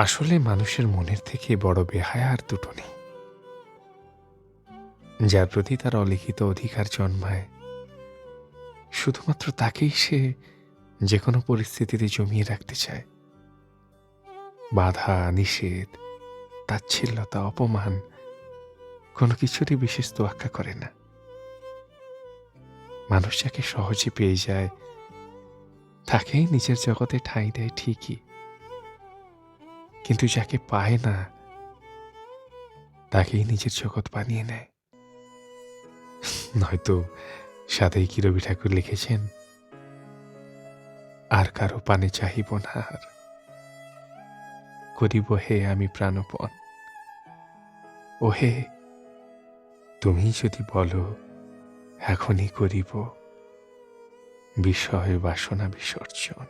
আসলে মানুষের মনের থেকে বড় বেহায়া আর দুটো নেই। যার প্রতি তার অলিখিত অধিকার জন্মায়, শুধুমাত্র তাকেই সে যেকোনো পরিস্থিতিতে জমিয়ে রাখতে চায়। বাধা, নিষেধ, তাচ্ছিল্যতা, অপমান কোনো কিছুরই বিশেষ তোয়াক্কা করে না। মানুষ যাকে সহজে পেয়ে যায়, তাকেই নিজের জগতে ঠাঁই দেয় ঠিকই, কিন্তু যাকে পায় না, তাকেই নিজের জগৎ বানিয়ে নেয়। নয়তো সাদাই কি রবি ঠাকুর লিখেছেন, আর কারো পানে চাহিব না, আর করিব হে আমি প্রাণপণ। ওহে, তুমি যদি বলো এখনই করিব বিষয় বাসনা বিসর্জন।